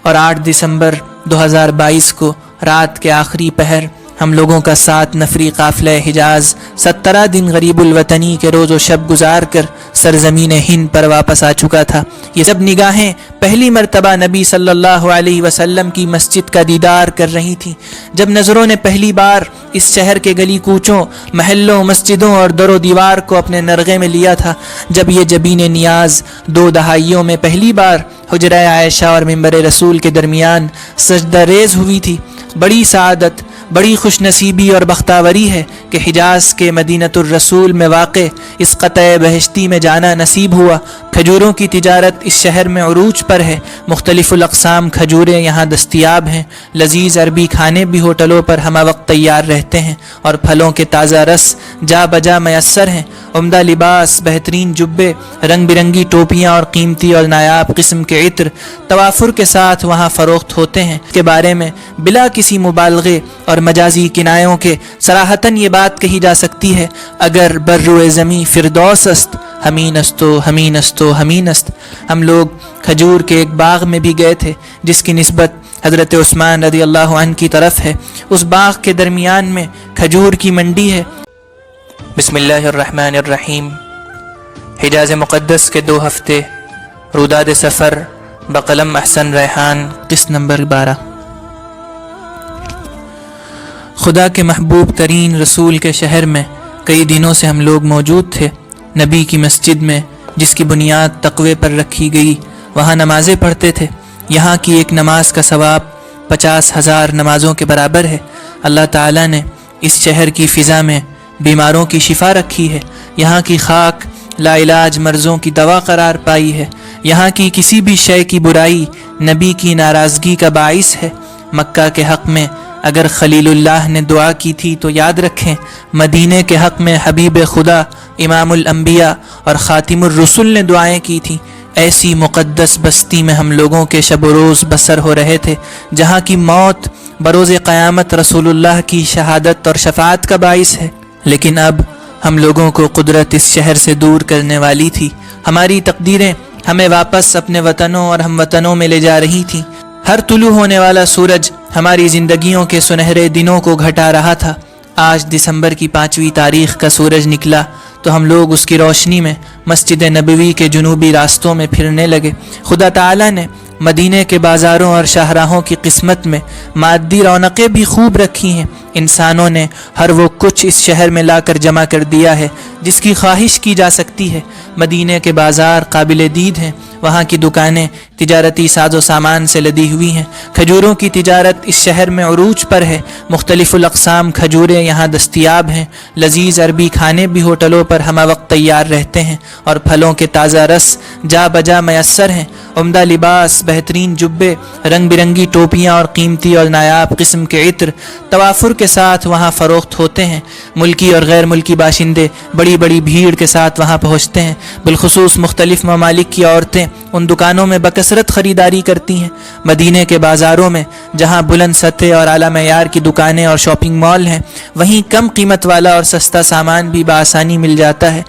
اور 8 دسمبر 2022 کو رات کے آخری پہر ہم لوگوں کا 7 نفری قافلہ حجاز 17 دن غریب الوطنی کے روز و شب گزار کر سرزمین ہند پر واپس آ چکا تھا۔ یہ سب نگاہیں پہلی مرتبہ نبی صلی اللہ علیہ وسلم کی مسجد کا دیدار کر رہی تھیں۔ جب نظروں نے پہلی بار اس شہر کے گلی کوچوں، محلوں، مسجدوں اور در و دیوار کو اپنے نرغے میں لیا تھا، جب یہ جبین نیاز 2 دہائیوں میں پہلی بار حجرہ عائشہ اور منبر رسول کے درمیان سجدہ ریز ہوئی تھی، بڑی سعادت، بڑی خوش نصیبی اور بختاوری ہے کہ حجاز کے مدینۃ الرسول میں واقع اس قطع بہشتی میں جانا نصیب ہوا۔ کھجوروں کی تجارت اس شہر میں عروج پر ہے، مختلف الاقسام کھجوریں یہاں دستیاب ہیں، لذیذ عربی کھانے بھی ہوٹلوں پر ہمہ وقت تیار رہتے ہیں اور پھلوں کے تازہ رس جا بجا میسر ہیں۔ عمدہ لباس، بہترین جبے، رنگ برنگی ٹوپیاں اور قیمتی اور نایاب قسم کے عطر توافر کے ساتھ وہاں فروخت ہوتے ہیں۔ اس کے بارے میں بلا کسی مبالغے اور مجازی کنایوں کے صراحتاً یہ بات کہی جا سکتی ہے، اگر برروئے زمیں فردوس است ہمین استو ہمین استو ہمین است۔ ہم لوگ کھجور کے ایک باغ میں بھی گئے تھے جس کی نسبت حضرت عثمان رضی اللہ عنہ کی طرف ہے۔ اس باغ کے درمیان میں کھجور کی منڈی ہے۔ بسم اللہ الرحمن الرحیم۔ حجاز مقدس کے 2 ہفتے، روداد سفر بقلم احسن ریحان، قسط نمبر 12۔ خدا کے محبوب ترین رسول کے شہر میں کئی دنوں سے ہم لوگ موجود تھے۔ نبی کی مسجد میں جس کی بنیاد تقوی پر رکھی گئی، وہاں نمازیں پڑھتے تھے۔ یہاں کی ایک نماز کا ثواب 50,000 نمازوں کے برابر ہے۔ اللہ تعالیٰ نے اس شہر کی فضا میں بیماروں کی شفا رکھی ہے۔ یہاں کی خاک لا علاج مرضوں کی دوا قرار پائی ہے۔ یہاں کی کسی بھی شے کی برائی نبی کی ناراضگی کا باعث ہے۔ مکہ کے حق میں اگر خلیل اللہ نے دعا کی تھی تو یاد رکھیں، مدینے کے حق میں حبیب خدا امام الانبیاء اور خاتم الرسل نے دعائیں کی تھیں۔ ایسی مقدس بستی میں ہم لوگوں کے شب و روز بسر ہو رہے تھے، جہاں کی موت بروز قیامت رسول اللہ کی شہادت اور شفاعت کا باعث ہے۔ لیکن اب ہم لوگوں کو قدرت اس شہر سے دور کرنے والی تھی۔ ہماری تقدیریں ہمیں واپس اپنے وطنوں اور ہم وطنوں میں لے جا رہی تھیں۔ ہر طلوع ہونے والا سورج ہماری زندگیوں کے سنہرے دنوں کو گھٹا رہا تھا۔ آج دسمبر کی 5ویں تاریخ کا سورج نکلا تو ہم لوگ اس کی روشنی میں مسجد نبوی کے جنوبی راستوں میں پھرنے لگے۔ خدا تعالیٰ نے مدینے کے بازاروں اور شاہراہوں کی قسمت میں مادی رونقیں بھی خوب رکھی ہیں۔ انسانوں نے ہر وہ کچھ اس شہر میں لا کر جمع کر دیا ہے جس کی خواہش کی جا سکتی ہے۔ مدینے کے بازار قابل دید ہیں، وہاں کی دکانیں تجارتی ساز و سامان سے لدی ہوئی ہیں۔ کھجوروں کی تجارت اس شہر میں عروج پر ہے، مختلف الاقسام کھجوریں یہاں دستیاب ہیں، لذیذ عربی کھانے بھی ہوٹلوں پر ہمہ وقت تیار رہتے ہیں اور پھلوں کے تازہ رس جا بجا میسر ہیں۔ عمدہ لباس، بہترین جبے، رنگ برنگی ٹوپیاں اور قیمتی اور نایاب قسم کے عطر توافر کے ساتھ وہاں فروخت ہوتے ہیں۔ ملکی اور غیر ملکی باشندے بڑی بڑی بھیڑ کے ساتھ وہاں پہنچتے ہیں۔ بالخصوص مختلف ممالک کی عورتیں ان دکانوں میں بکثرت خریداری کرتی ہیں۔ مدینے کے بازاروں میں جہاں بلند سطح اور اعلیٰ معیار کی دکانیں اور شاپنگ مال ہیں، وہیں کم قیمت والا اور سستا سامان بھی بآسانی مل جاتا ہے۔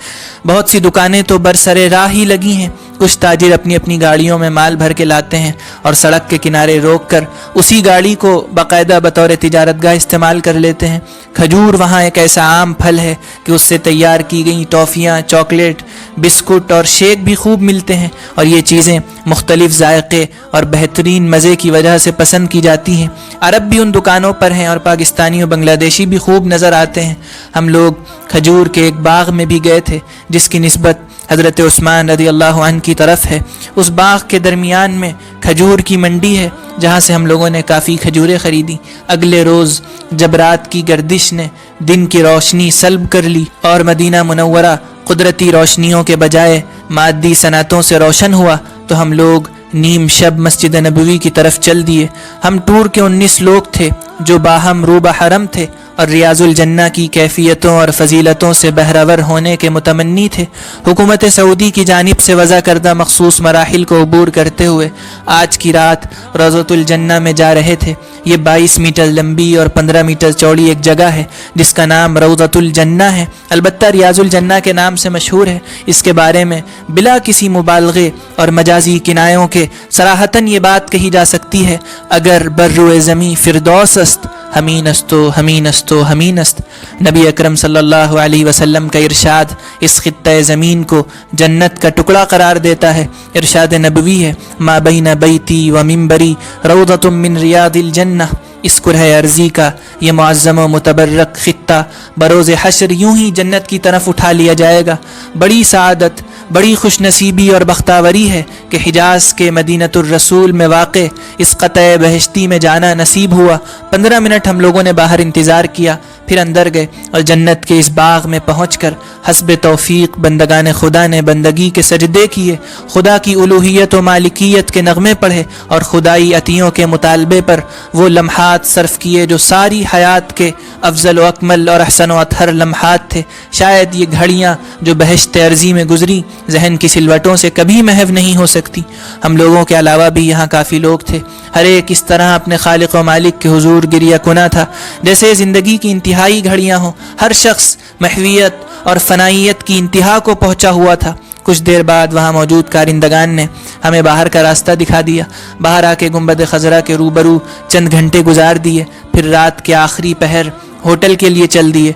بہت سی دکانیں تو برسر راہ ہی لگی ہیں۔ کچھ تاجر اپنی اپنی گاڑیوں میں مال بھر کے لاتے ہیں اور سڑک کے کنارے روک کر اسی گاڑی کو باقاعدہ بطور تجارت گاہ استعمال کر لیتے ہیں۔ کھجور وہاں ایک ایسا عام پھل ہے کہ اس سے تیار کی گئی ٹافیاں، چاکلیٹ، بسکٹ اور شیک بھی خوب ملتے ہیں، اور یہ چیزیں مختلف ذائقے اور بہترین مزے کی وجہ سے پسند کی جاتی ہیں۔ عرب بھی ان دکانوں پر ہیں اور پاکستانی اور بنگلہ دیشی بھی خوب نظر آتے ہیں۔ ہم لوگ کھجور کے ایک باغ میں بھی گئے تھے جس کی نسبت حضرت عثمان رضی اللہ عنہ کی طرف ہے۔ اس باغ کے درمیان میں کھجور کی منڈی ہے جہاں سے ہم لوگوں نے کافی کھجوریں خریدی۔ اگلے روز جب رات کی گردش نے دن کی روشنی سلب کر لی اور مدینہ منورہ قدرتی روشنیوں کے بجائے مادی صنعتوں سے روشن ہوا تو ہم لوگ نیم شب مسجد نبوی کی طرف چل دیے۔ ہم ٹور کے 19 لوگ تھے جو باہم روبہ حرم تھے اور ریاض الجنہ کی کیفیتوں اور فضیلتوں سے بہرور ہونے کے متمنی تھے۔ حکومت سعودی کی جانب سے وضع کردہ مخصوص مراحل کو عبور کرتے ہوئے آج کی رات روضۃ الجنہ میں جا رہے تھے۔ یہ 22 میٹر لمبی اور 15 میٹر چوڑی ایک جگہ ہے جس کا نام روضۃ الجنہ ہے، البتہ ریاض الجنہ کے نام سے مشہور ہے۔ اس کے بارے میں بلا کسی مبالغے اور مجازی کنایوں کے صراحتاً یہ بات کہی جا سکتی ہے، اگر برروئے زمیں فردوس است ہمین استو ہمین استو ہمین است۔ نبی اکرم صلی اللہ علیہ وسلم کا ارشاد اس خطہ زمین کو جنت کا ٹکڑا قرار دیتا ہے۔ ارشاد نبوی ہے، ما بین بیتی و منبری روضۃ من ریاض الجنہ۔ اس کرہ ارضی کا یہ معظم و متبرک خطہ بروز حشر یوں ہی جنت کی طرف اٹھا لیا جائے گا۔ بڑی سعادت، بڑی خوش نصیبی اور بختاوری ہے کہ حجاز کے مدینۃ الرسول میں واقع اس قطع بہشتی میں جانا نصیب ہوا۔ 15 منٹ ہم لوگوں نے باہر انتظار کیا، پھر اندر گئے اور جنت کے اس باغ میں پہنچ کر حسب توفیق بندگان خدا نے بندگی کے سجدے کیے، خدا کی الوہیت و مالکیت کے نغمے پڑھے اور خدائی عطیوں کے مطالبے پر وہ لمحات صرف کیے جو ساری حیات کے افضل و اکمل اور احسن و اطہر لمحات تھے۔ شاید یہ گھڑیاں جو بہشت ارضی میں گزری ذہن کی سلوٹوں سے کبھی محو نہیں ہو سکتی۔ ہم لوگوں کے علاوہ بھی یہاں کافی لوگ تھے، ہر ایک اس طرح اپنے خالق و مالک کے حضور گریہ کنا تھا جیسے زندگی کی انتہائی گھڑیاں ہوں۔ ہر شخص محویت اور فنائیت کی انتہا کو پہنچا ہوا تھا۔ کچھ دیر بعد وہاں موجود کارندگان نے ہمیں باہر کا راستہ دکھا دیا۔ باہر آ کے گنبد خضرا کے روبرو چند گھنٹے گزار دیے، پھر رات کے آخری پہر ہوٹل کے لیے چل دیے۔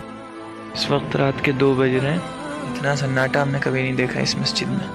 اس وقت رات کے 2 بج رہے ہیں، اتنا سناٹا ہم نے کبھی نہیں دیکھا اس مسجد میں۔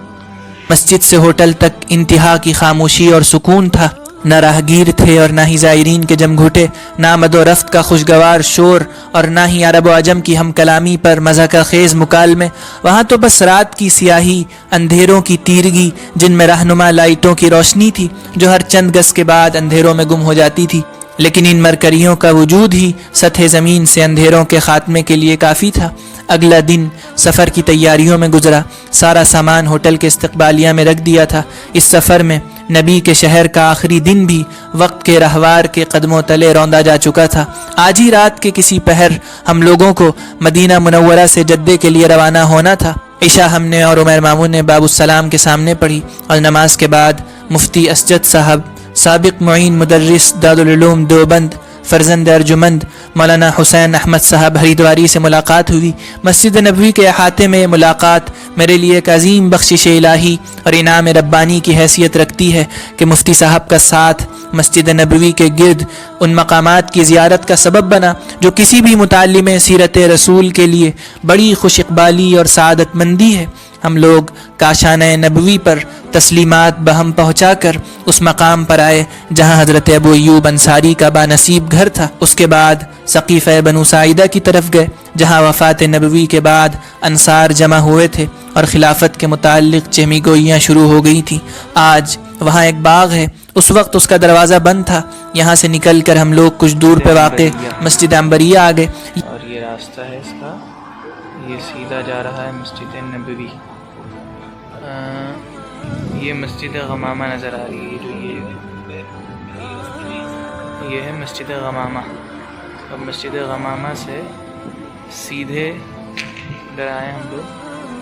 مسجد سے ہوٹل تک انتہا کی خاموشی اور سکون تھا، نہ راہگیر تھے اور نہ ہی زائرین کے جم گھٹے، نہ آمد و رفت کا خوشگوار شور اور نہ ہی عرب و عجم کی ہم کلامی پر مضحکہ خیز مکالمے۔ وہاں تو بس رات کی سیاہی، اندھیروں کی تیرگی جن میں رہنما لائٹوں کی روشنی تھی جو ہر چند گز کے بعد اندھیروں میں گم ہو جاتی تھی، لیکن ان مرکریوں کا وجود ہی سطح زمین سے اندھیروں کے خاتمے کے لیے کافی تھا۔ اگلا دن سفر کی تیاریوں میں گزرا، سارا سامان ہوٹل کے استقبالیہ میں رکھ دیا تھا۔ اس سفر میں نبی کے شہر کا آخری دن بھی وقت کے رہوار کے قدموں تلے روندا جا چکا تھا۔ آج ہی رات کے کسی پہر ہم لوگوں کو مدینہ منورہ سے جدے کے لیے روانہ ہونا تھا۔ عشاء ہم نے اور عمیر مامون نے باب السلام کے سامنے پڑھی اور نماز کے بعد مفتی اسجد صاحب، سابق معین مدرس دارالعلوم دیوبند، فرزند ارجمند مولانا حسین احمد صاحب ہریدواری سے ملاقات ہوئی۔ مسجد نبوی کے احاطے میں ملاقات میرے لیے ایک عظیم بخشش الہی اور انعام ربانی کی حیثیت رکھتی ہے کہ مفتی صاحب کا ساتھ مسجد نبوی کے گرد ان مقامات کی زیارت کا سبب بنا جو کسی بھی متعلم سیرت رسول کے لیے بڑی خوش اقبالی اور سعادت مندی ہے۔ ہم لوگ کاشانہ نبوی پر تسلیمات بہم پہنچا کر اس مقام پر آئے جہاں حضرت ابو ایوب انصاری کا بانصیب گھر تھا۔ اس کے بعد سقیفہ بنو ساعدہ کی طرف گئے جہاں وفات نبوی کے بعد انصار جمع ہوئے تھے اور خلافت کے متعلق چہمی گوئیاں شروع ہو گئی تھیں۔ آج وہاں ایک باغ ہے، اس وقت اس کا دروازہ بند تھا۔ یہاں سے نکل کر ہم لوگ کچھ دور پہ واقع مسجد عنبریہ آ گئے اور یہ راستہ ہے اس کا، یہ سیدھا جا رہا ہے مسجد نبوی۔ یہ مسجد غمامہ نظر آ رہی ہے، جو یہ ہے مسجد غمامہ۔ اب مسجد غمامہ سے سیدھے ادھر آئے ہم لوگ۔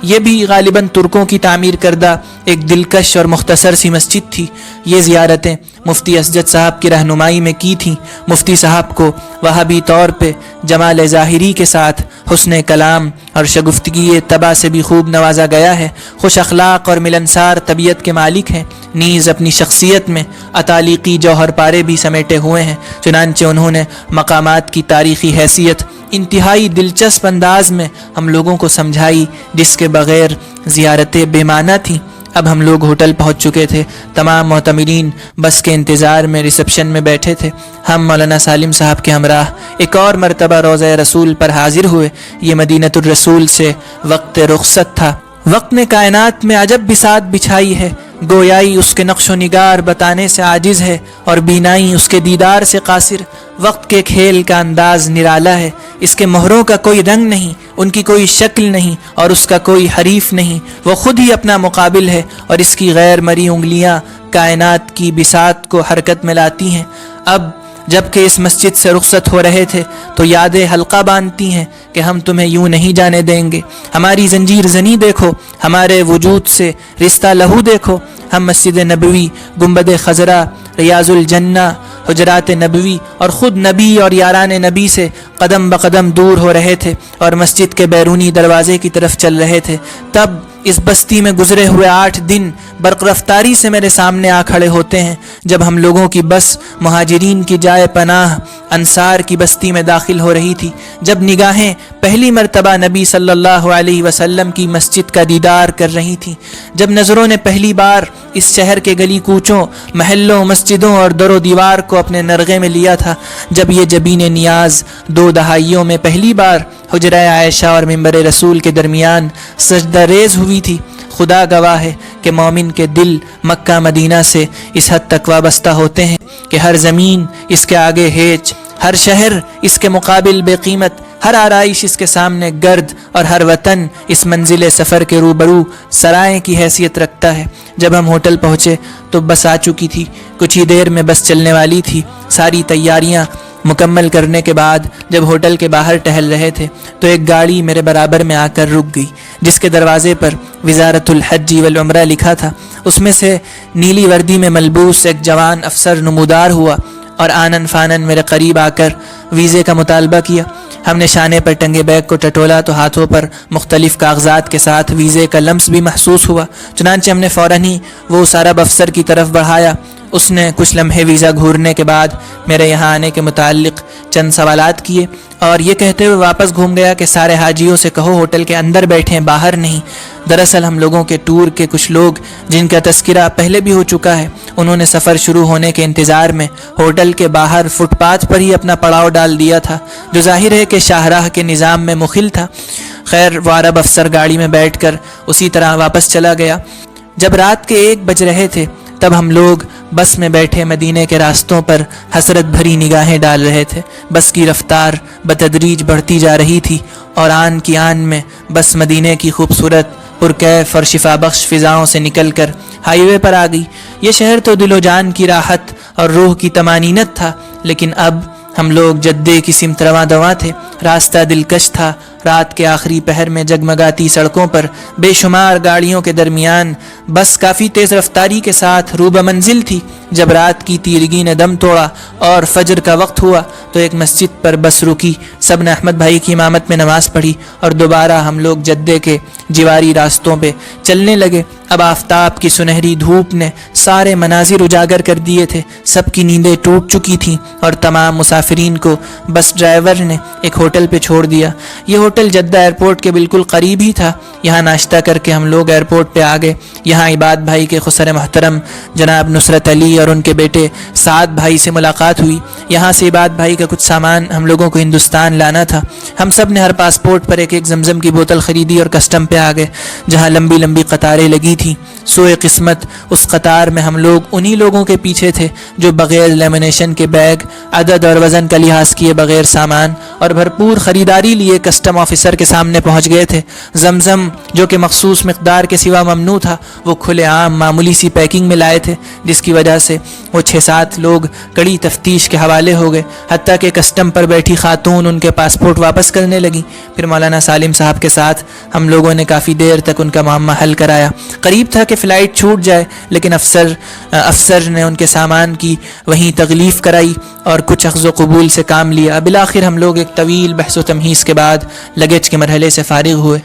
یہ بھی غالباً ترکوں کی تعمیر کردہ ایک دلکش اور مختصر سی مسجد تھی۔ یہ زیارتیں مفتی اسجد صاحب کی رہنمائی میں کی تھیں۔ مفتی صاحب کو وہابی طور پہ جمال ظاہری کے ساتھ حسن کلام اور شگفتگی طبع سے بھی خوب نوازا گیا ہے۔ خوش اخلاق اور ملنسار طبیعت کے مالک ہیں، نیز اپنی شخصیت میں اتالیقی جوہر پارے بھی سمیٹے ہوئے ہیں۔ چنانچہ انہوں نے مقامات کی تاریخی حیثیت انتہائی دلچسپ انداز میں ہم لوگوں کو سمجھائی جس کے بغیر زیارتیں بے معنی تھیں۔ اب ہم لوگ ہوٹل پہنچ چکے تھے، تمام معتمرین بس کے انتظار میں ریسپشن میں بیٹھے تھے۔ ہم مولانا سالم صاحب کے ہمراہ ایک اور مرتبہ روضہ رسول پر حاضر ہوئے۔ یہ مدینۃ الرسول سے وقت رخصت تھا۔ وقت نے کائنات میں عجب بساط بچھائی ہے، گویائی اس کے نقش و نگار بتانے سے عاجز ہے اور بینائی اس کے دیدار سے قاصر۔ وقت کے کھیل کا انداز نرالا ہے، اس کے مہروں کا کوئی رنگ نہیں، ان کی کوئی شکل نہیں اور اس کا کوئی حریف نہیں۔ وہ خود ہی اپنا مقابل ہے اور اس کی غیر مری انگلیاں کائنات کی بساط کو حرکت میں لاتی ہیں۔ اب جب کہ اس مسجد سے رخصت ہو رہے تھے تو یادیں حلقہ باندھتی ہیں کہ ہم تمہیں یوں نہیں جانے دیں گے، ہماری زنجیر زنی دیکھو، ہمارے وجود سے رشتہ لہو دیکھو۔ ہم مسجد نبوی، گنبد خضرا، ریاض الجنہ، حجرات نبوی اور خود نبی اور یاران نبی سے قدم بقدم دور ہو رہے تھے اور مسجد کے بیرونی دروازے کی طرف چل رہے تھے۔ تب اس بستی میں گزرے ہوئے 8 دن برق رفتاری سے میرے سامنے آ کھڑے ہوتے ہیں، جب ہم لوگوں کی بس مہاجرین کی جائے پناہ انصار کی بستی میں داخل ہو رہی تھی، جب نگاہیں پہلی مرتبہ نبی صلی اللہ علیہ وسلم کی مسجد کا دیدار کر رہی تھیں، جب نظروں نے پہلی بار اس شہر کے گلی کوچوں، محلوں، مسجدوں اور در و دیوار کو اپنے نرغے میں لیا تھا، جب یہ جبین نیاز 2 دہائیوں میں پہلی بار حجرہ عائشہ اور منبر رسول کے درمیان سجدہ ریز ہوئی تھی۔ خدا گواہ ہے کہ مومن کے دل مکہ مدینہ سے اس حد تک وابستہ ہوتے ہیں کہ ہر زمین اس کے آگے ہیچ، ہر شہر اس کے مقابل بے قیمت، ہر آرائش اس کے سامنے گرد، اور ہر وطن اس منزل سفر کے روبرو سرائے کی حیثیت رکھتا ہے۔ جب ہم ہوٹل پہنچے تو بس آ چکی تھی، کچھ ہی دیر میں بس چلنے والی تھی۔ ساری تیاریاں مکمل کرنے کے بعد جب ہوٹل کے باہر ٹہل رہے تھے تو ایک گاڑی میرے برابر میں آ کر رک گئی، جس کے دروازے پر وزارت الحج والعمرہ لکھا تھا۔ اس میں سے نیلی وردی میں ملبوس ایک جوان افسر نمودار ہوا اور آنن فانن میرے قریب آ کر ویزے کا مطالبہ کیا۔ ہم نے شانے پر ٹنگے بیگ کو ٹٹولا تو ہاتھوں پر مختلف کاغذات کے ساتھ ویزے کا لمس بھی محسوس ہوا، چنانچہ ہم نے فوراً ہی وہ اس عرب افسر کی طرف بڑھایا۔ اس نے کچھ لمحے ویزا گھورنے کے بعد میرے یہاں آنے کے متعلق چند سوالات کیے اور یہ کہتے ہوئے واپس گھوم گیا کہ سارے حاجیوں سے کہو ہوٹل کے اندر بیٹھیں، باہر نہیں۔ دراصل ہم لوگوں کے ٹور کے کچھ لوگ جن کا تذکرہ پہلے بھی ہو چکا ہے، انہوں نے سفر شروع ہونے کے انتظار میں ہوٹل کے باہر فٹ پاتھ پر ہی اپنا پڑاؤ ڈال دیا تھا، جو ظاہر ہے کہ شاہراہ کے نظام میں مخل تھا۔ خیر، وہ عرب افسر گاڑی میں بیٹھ کر اسی طرح واپس چلا گیا۔ جب رات کے 1 بج رہے تھے تب ہم لوگ بس میں بیٹھے مدینے کے راستوں پر حسرت بھری نگاہیں ڈال رہے تھے۔ بس کی رفتار بتدریج بڑھتی جا رہی تھی اور آن کی آن میں بس مدینے کی خوبصورت پرکیف اور شفا بخش فضاؤں سے نکل کر ہائی وے پر آ گئی۔ یہ شہر تو دل و جان کی راحت اور روح کی طمانینت تھا، لیکن اب ہم لوگ جدے کی سمت رواں دواں تھے۔ راستہ دلکش تھا۔ رات کے آخری پہر میں جگمگاتی سڑکوں پر بے شمار گاڑیوں کے درمیان بس کافی تیز رفتاری کے ساتھ روبہ منزل تھی۔ جب رات کی تیرگی نے دم توڑا اور فجر کا وقت ہوا تو ایک مسجد پر بس رکی، سب نے احمد بھائی کی امامت میں نماز پڑھی اور دوبارہ ہم لوگ جدے کے جواری راستوں پہ چلنے لگے۔ اب آفتاب کی سنہری دھوپ نے سارے مناظر اجاگر کر دیے تھے، سب کی نیندیں ٹوٹ چکی تھیں اور تمام مسافرین کو بس ڈرائیور نے ایک ہوٹل پہ چھوڑ دیا۔ یہ ہوٹل جدہ ایئرپورٹ کے بالکل قریب ہی تھا۔ یہاں ناشتہ کر کے ہم لوگ ایئرپورٹ پہ آ گئے۔ یہاں عباد بھائی کے خسر محترم جناب نصرت علی اور ان کے بیٹے سعد بھائی سے ملاقات ہوئی۔ یہاں سے عباد بھائی کا کچھ سامان ہم لوگوں کو ہندوستان لانا تھا۔ ہم سب نے ہر پاسپورٹ پر ایک زمزم کی بوتل خریدی اور کسٹم پہ آ گئے، جہاں لمبی لمبی قطاریں لگی تھیں۔ سوئے قسمت اس قطار میں ہم لوگ انہی لوگوں کے پیچھے تھے جو بغیر لیمینیشن کے بیگ، عدد اور وزن کا لحاظ کیے بغیر سامان اور بھرپور خریداری لیے کسٹم آفیسر کے سامنے پہنچ گئے تھے۔ زمزم جو کہ مخصوص مقدار کے سوا ممنوع تھا، وہ کھلے عام معمولی سی پیکنگ میں لائے تھے، جس کی وجہ سے وہ 6-7 لوگ کڑی تفتیش کے حوالے ہو گئے، حتیٰ کہ کسٹم پر بیٹھی خاتون ان کے پاسپورٹ واپس کرنے لگی۔ پھر مولانا سالم صاحب کے ساتھ ہم لوگوں نے کافی دیر تک ان کا معاملہ حل کرایا۔ قریب تھا کہ فلائٹ چھوٹ جائے، لیکن افسر نے ان کے سامان کی وہیں تغلیف کرائی اور کچھ اخذ و قبول سے کام لیا۔ بالآخر ہم لوگ ایک طویل بحث و تمہیز کے بعد لگیج کے مرحلے سے فارغ ہوئے۔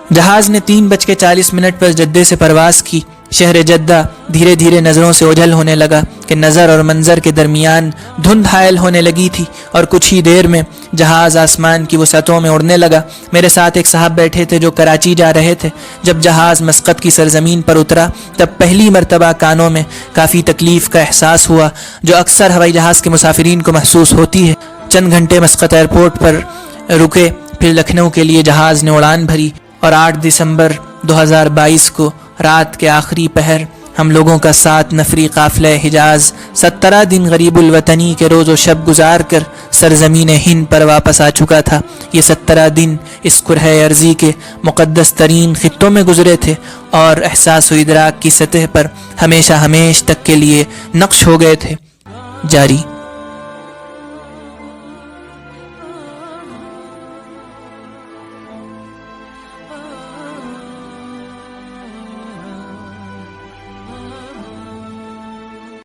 جہاز نے 3:40 پر جدے سے پرواز کی۔ شہر جدہ دھیرے دھیرے نظروں سے اوجھل ہونے لگا کہ نظر اور منظر کے درمیان دھند حائل ہونے لگی تھی اور کچھ ہی دیر میں جہاز آسمان کی وسعتوں میں اڑنے لگا۔ میرے ساتھ ایک صاحب بیٹھے تھے جو کراچی جا رہے تھے۔ جب جہاز مسقط کی سرزمین پر اترا تب پہلی مرتبہ کانوں میں کافی تکلیف کا احساس ہوا، جو اکثر ہوائی جہاز کے مسافرین کو محسوس ہوتی ہے۔ چند گھنٹے مسقط ایئرپورٹ پر رکے، پھر لکھنؤ کے لیے جہاز نے اڑان بھری اور 8 دسمبر 2022 کو رات کے آخری پہر ہم لوگوں کا 7 نفری قافلہ حجاز 17 دن غریب الوطنی کے روز و شب گزار کر سرزمین ہند پر واپس آ چکا تھا۔ یہ 17 دن اس کرۂ ارضی کے مقدس ترین خطوں میں گزرے تھے اور احساس و ادراک کی سطح پر ہمیشہ تک کے لیے نقش ہو گئے تھے۔ جاری۔